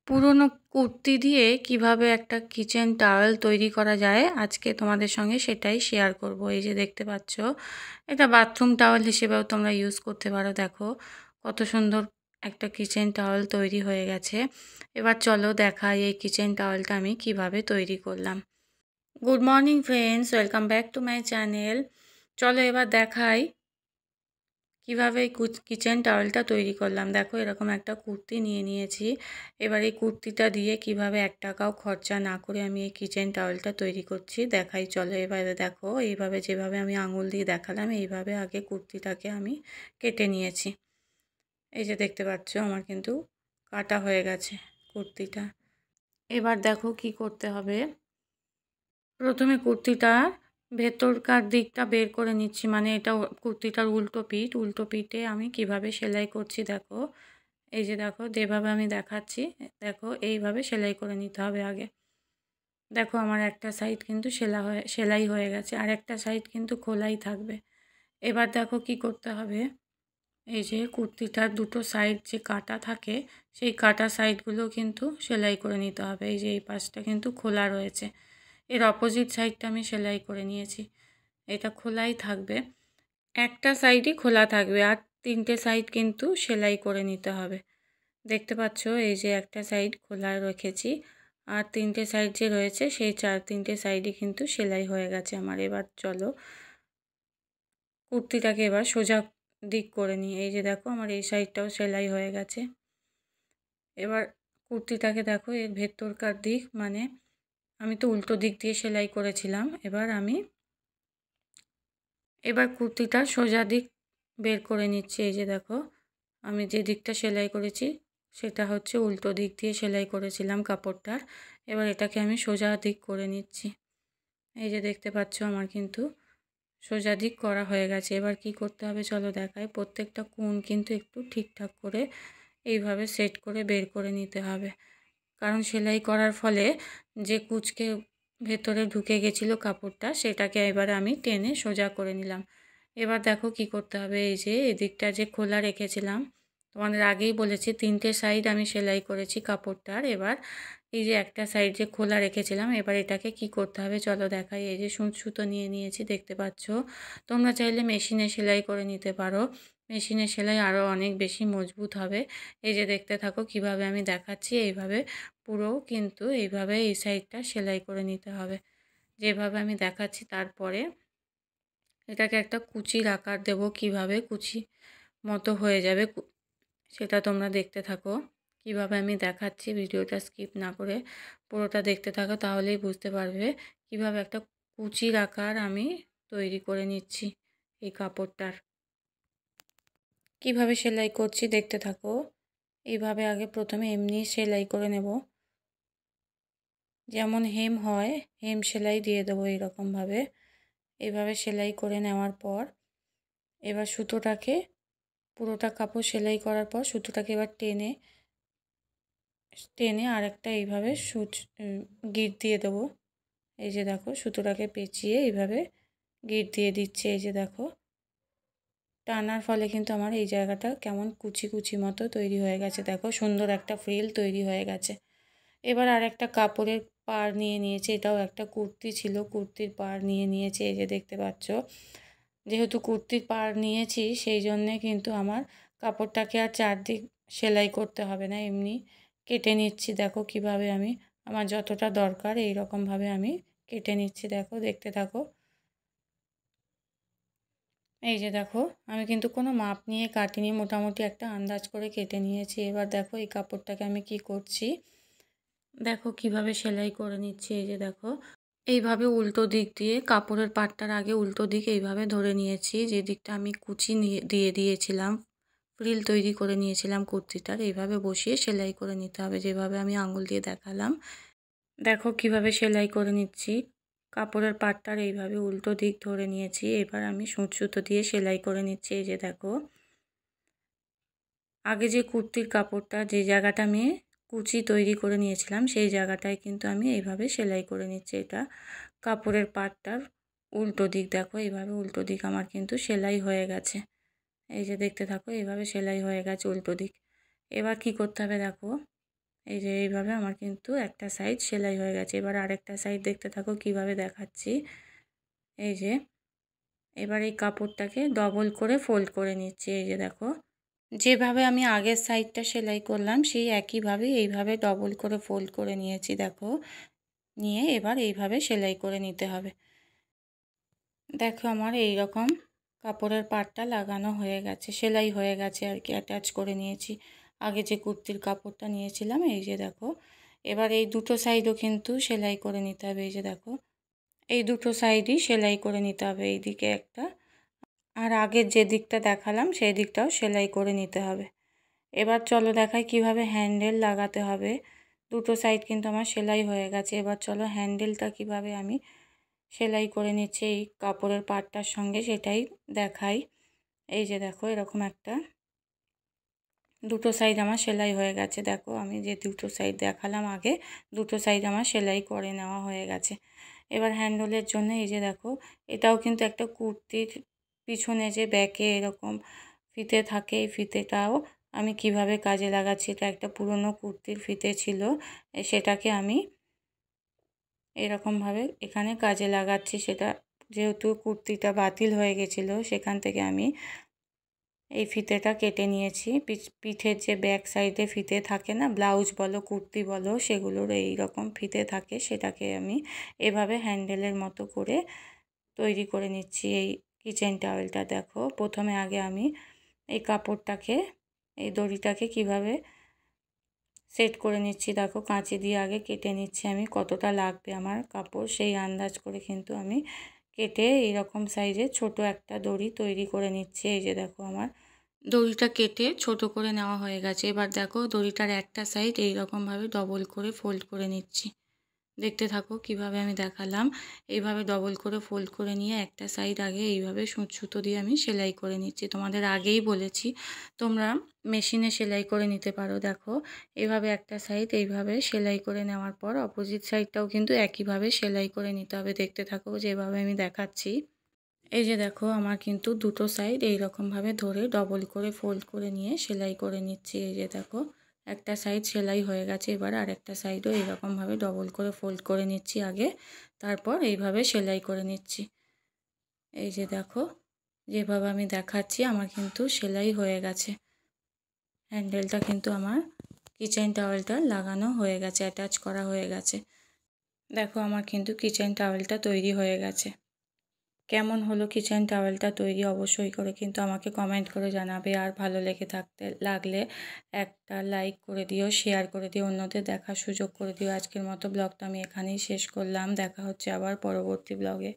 পুরনো কুর্তি দিয়ে কিভাবে একটা কিচেন টাওয়েল তৈরি করা যায় আজকে তোমাদের সঙ্গে সেটাই শেয়ার করব। এই যে দেখতে পাচ্ছ, এটা বাথরুম টাওয়েল হিসেবেও তোমরা ইউজ করতে পারো। দেখো কত সুন্দর একটা কিচেন টাওয়েল তৈরি হয়ে গেছে। এবার চলো দেখাই এই কিচেন টাওয়েলটা আমি কিভাবে তৈরি করলাম। Good morning friends, welcome back to my channel. চলো এবার দেখাই কিভাবে এই কিচেন টাওয়েলটা তৈরি করলাম। দেখো এরকম একটা কুর্তি নিয়ে নিয়েছি। এবার এই কুর্তিটা দিয়ে কিভাবে 1 টাকাও খরচা না করে আমি এই কিচেন টাওয়েলটা তৈরি করছি দেখাই। চলো এবারে দেখো, এইভাবে যেভাবে আমি আঙুল দিয়ে দেখালাম এইভাবে আগে কুর্তিটাকে আমি কেটে নিয়েছি। এই যে দেখতে পাচ্ছ আমার কিন্তু কাটা হয়ে গেছে কুর্তিটা। এবার দেখো কি করতে হবে। প্রথমে কুর্তিটার ভেতরকার দিকটা বের করে নিচ্ছি, মানে এটা কুর্তিটার উল্টো পিঠে আমি কিভাবে সেলাই করছি দেখো। এই যে দেখো যেভাবে আমি দেখাচ্ছি, দেখো এইভাবে সেলাই করে নিতে হবে আগে। দেখো আমার একটা সাইড কিন্তু সেলাই হয়ে গেছে, আর একটা সাইড কিন্তু খোলাই থাকবে। এবার দেখো কি করতে হবে, এই যে কুর্তিটার দুটো সাইড যে কাটা থাকে সেই কাটা সাইডগুলো কিন্তু সেলাই করে নিতে হবে। এই যে এই পাশটা কিন্তু খোলা রয়েছে, এর অপোজিট সাইডটা আমি সেলাই করে নিয়েছি। এটা খোলাই থাকবে, একটা সাইডই খোলা থাকবে, আর 3টে সাইড কিন্তু সেলাই করে নিতে হবে। দেখতে পাচ্ছ এই যে একটা সাইড খোলা রেখেছি, আর 3টে সাইড যে রয়েছে সেই 3টে সাইডই কিন্তু সেলাই হয়ে গেছে আমার। এবার চলো কুর্তিটাকে এবার সোজা দিক করে নিই। এই যে দেখো আমার এই সাইডটাও সেলাই হয়ে গেছে। এবার কুর্তিটাকে দেখো এর ভেতরকার দিক, মানে আমি তো উল্টো দিক দিয়ে সেলাই করেছিলাম, এবার কুর্তিটা সোজা দিক বের করে নিচ্ছি। এই যে দেখো আমি যে দিকটা সেলাই করেছি সেটা হচ্ছে উল্টো দিক দিয়ে সেলাই করেছিলাম কাপড়টার। এবার এটাকে আমি সোজা দিক করে নিচ্ছি। এই যে দেখতে পাচ্ছ আমার কিন্তু সোজা দিক করা হয়ে গেছে। এবার কি করতে হবে চলো দেখাই। প্রত্যেকটা কোণ কিন্তু একটু ঠিকঠাক করে এইভাবে সেট করে বের করে নিতে হবে, কারণ সেলাই করার ফলে যে কুঁচকে ভেতরে ঢুকে গেছিলো কাপড়টা সেটাকে এবারে আমি টেনে সোজা করে নিলাম। এবার দেখো কি করতে হবে, এই যে এদিকটা যে খোলা রেখেছিলাম তোমাদের আগেই বলেছি 3টে সাইড আমি সেলাই করেছি কাপড়টার। এবার এই যে একটা সাইড যে খোলা রেখেছিলাম, এবার এটাকে কি করতে হবে চলো দেখাই। এই যে সুতো নিয়ে নিয়েছি দেখতে পাচ্ছ, তোমরা চাইলে মেশিনে সেলাই করে নিতে পারো, মেশিনে সেলাই আরও অনেক বেশি মজবুত হবে। এই যে দেখতে থাকো কিভাবে আমি দেখাচ্ছি, এইভাবে পুরো কিন্তু এইভাবে এই সাইডটা সেলাই করে নিতে হবে যেভাবে আমি দেখাচ্ছি। তারপরে এটাকে একটা কুচির আকার দেব, কিভাবে কুচি মতো হয়ে যাবে সেটা তোমরা দেখতে থাকো। কিভাবে আমি দেখাচ্ছি, ভিডিওটা স্কিপ না করে পুরোটা দেখতে থাকো, তাহলেই বুঝতে পারবে কিভাবে একটা কুচির আকার আমি তৈরি করে নিচ্ছি এই কাপড়টার। কিভাবে সেলাই করছি দেখতে থাকো। এইভাবে আগে প্রথমে এমনি সেলাই করে নেব, যেমন হেম হয় হেম সেলাই দিয়ে দেবো এইরকমভাবে। এইভাবে সেলাই করে নেওয়ার পর এবার সুতোটাকে পুরোটা কাপড় সেলাই করার পর সুতোটাকে এবার টেনে টেনে আরেকটা এইভাবে গিঁট দিয়ে দেবো। এই যে দেখো সুতোটাকে পেঁচিয়ে এইভাবে গিঁট দিয়ে দিচ্ছে। এই যে দেখো টানার ফলে কিন্তু আমার এই জায়গাটা কেমন কুচি কুচি মতো তৈরি হয়ে গেছে। দেখো সুন্দর একটা ফ্রিল তৈরি হয়ে গেছে। এবার আর একটা কাপড়ের পাড় নিয়ে নিয়েছে, এটাও একটা কুর্তি ছিল, কুর্তির পাড় নিয়ে নিয়েছে। এই যে দেখতে পাচ্ছ, যেহেতু কুর্তির পাড় নিয়েছি সেই জন্যে কিন্তু আমার কাপড়টাকে আর চারদিক সেলাই করতে হবে না, এমনি কেটে নিচ্ছি। দেখো কিভাবে আমি আমার যতটা দরকার এই রকমভাবে আমি কেটে নিচ্ছি। দেখো দেখতে থাকো। এই যে দেখো আমি কিন্তু কোনো মাপ নিয়ে কাটিনি, মোটামুটি একটা আন্দাজ করে কেটে নিয়েছি। এবার দেখো এই কাপড়টাকে আমি কি করছি, দেখো কিভাবে সেলাই করে নিচ্ছি। এই যে দেখো এইভাবে উল্টো দিক দিয়ে কাপড়ের পাটটার আগে উল্টো দিক এইভাবে ধরে নিয়েছি, যে দিকটা আমি কুচি দিয়ে দিয়েছিলাম, ফ্রিল তৈরি করে নিয়েছিলাম কুর্তিটার, এইভাবে বসিয়ে সেলাই করে নিতে হবে যেভাবে আমি আঙুল দিয়ে দেখালাম। দেখো কিভাবে সেলাই করে নিচ্ছি। কাপড়ের পাটটার এইভাবে উল্টো দিক ধরে নিয়েছি, এবার আমি সুতো দিয়ে সেলাই করে নিচ্ছি। এই যে দেখো আগে যে কুর্তির কাপড়টা যে জায়গাটা আমি কুচি তৈরি করে নিয়েছিলাম সেই জায়গাটায় কিন্তু আমি এইভাবে সেলাই করে নিচ্ছি। এটা কাপড়ের পাটটার উল্টো দিক, দেখো এইভাবে উল্টো দিক আমার কিন্তু সেলাই হয়ে গেছে। এই যে দেখতে থাকো এইভাবে সেলাই হয়ে গেছে উল্টো দিক। এবার কি করতে হবে দেখো, এই যে এইভাবে আমার কিন্তু একটা সাইড সেলাই হয়ে গেছে। এবার আরেকটা সাইড দেখতে থাকো কিভাবে দেখাচ্ছি। এই যে এবার এই কাপড়টাকে ডবল করে ফোল্ড করে নিচ্ছি। এই যে দেখো যেভাবে আমি আগের সাইডটা সেলাই করলাম সেই একইভাবে এইভাবে ডবল করে ফোল্ড করে নিয়েছি দেখো। নিয়ে এবার এইভাবে সেলাই করে নিতে হবে। দেখো আমার এই রকম কাপড়ের পাড়টা লাগানো হয়ে গেছে, সেলাই হয়ে গেছে আর কি, অ্যাটাচ করে নিয়েছি আগে যে কুর্তির কাপড়টা নিয়েছিলাম। এই যে দেখো এবার এই দুটো সাইডও কিন্তু সেলাই করে নিতে হবে। এই যে দেখো এই দুটো সাইডই সেলাই করে নিতে হবে, এই দিকে একটা আর আগের যে দিকটা দেখালাম সেই দিকটাও সেলাই করে নিতে হবে। এবার চলো দেখাই কিভাবে হ্যান্ডেল লাগাতে হবে। দুটো সাইড কিন্তু আমার সেলাই হয়ে গেছে। এবার চলো হ্যান্ডেলটা কিভাবে আমি সেলাই করে নিচ্ছি এই কাপড়ের পাড়টার সঙ্গে সেটাই দেখাই। এই যে দেখো এরকম একটা দুটো সাইড আমার সেলাই হয়ে গেছে। দেখো আমি যে দুটো সাইড দেখালাম আগে, দুটো সাইড আমার সেলাই করে নেওয়া হয়ে গেছে। এবার হ্যান্ডেলের জন্য এই যে দেখো এটাও কিন্তু একটা কুর্তির পিছনে যে ব্যাকে এরকম ফিতে থাকে, এই ফিতেটাও আমি কিভাবে কাজে লাগাচ্ছি। এটা একটা পুরনো কুর্তির ফিতে ছিল, সেটাকে আমি এরকমভাবে এখানে কাজে লাগাচ্ছি। সেটা যেহেতু কুর্তিটা বাতিল হয়ে গেছিলো সেখান থেকে আমি এই ফিতেটা কেটে নিয়েছি। পিঠের যে ব্যাক সাইডে ফিতে থাকে না, ব্লাউজ বলো কুর্তি বলো সেগুলোর এই রকম ফিতে থাকে, সেটাকে আমি এভাবে হ্যান্ডেলের মতো করে তৈরি করে নিচ্ছি এই কিচেন টাওয়েলটা। দেখো প্রথমে আগে আমি এই কাপড়টাকে এই দড়িটাকে কিভাবে সেট করে নিচ্ছি। দেখো কাঁচি দিয়ে আগে কেটে নিচ্ছি আমি, কতটা লাগবে আমার কাপড় সেই আন্দাজ করে কিন্তু আমি কেটে এইরকম সাইজে ছোট একটা দড়ি তৈরি করে নিচ্ছি। এই যে দেখো আমার দড়িটা কেটে ছোট করে নেওয়া হয়ে গেছে। এবার দেখো দড়িটার একটা সাইড এইরকমভাবে ডবল করে ফোল্ড করে নিচ্ছি। দেখতে থাকো কিভাবে আমি দেখালাম। এইভাবে ডবল করে ফোল্ড করে নিয়ে একটা সাইড আগে এইভাবে সুঁচ সুতো দিয়ে আমি সেলাই করে নিচ্ছি। তোমাদের আগেই বলেছি তোমরা মেশিনে সেলাই করে নিতে পারো। দেখো এইভাবে একটা সাইড এইভাবে সেলাই করে নেওয়ার পর অপোজিট সাইডটাও কিন্তু একইভাবে সেলাই করে নিতে হবে। দেখতে থাকো যেভাবে আমি দেখাচ্ছি। এই যে দেখো আমার কিন্তু দুটো সাইড এইরকমভাবে ধরে ডবল করে ফোল্ড করে নিয়ে সেলাই করে নিচ্ছি। এই যে দেখো একটা সাইড সেলাই হয়ে গেছে। এবার আরেকটা সাইডও এইরকমভাবে ডবল করে ফোল্ড করে নিচ্ছি আগে, তারপর এইভাবে সেলাই করে নিচ্ছি। এই যে দেখো যেভাবে আমি দেখাচ্ছি আমার কিন্তু সেলাই হয়ে গেছে। হ্যান্ডেলটা কিন্তু আমার কিচেন টাওয়েলটা লাগানো হয়ে গেছে, অ্যাটাচ করা হয়ে গেছে। দেখো আমার কিন্তু কিচেন টাওয়েলটা তৈরি হয়ে গেছে। কেমন হলো কিচেন টাওয়েলটা তৈরি অবশ্যই করে কিন্তু আমাকে কমেন্ট করে জানাবে। আর ভালো লেগে লাগলে একটা লাইক করে দিও, শেয়ার করে দিও, অন্যদের দেখার সুযোগ করে দিও। আজকের মতো ব্লগটা আমি এখানেই শেষ করলাম। দেখা হচ্ছে আবার পরবর্তী ব্লগে।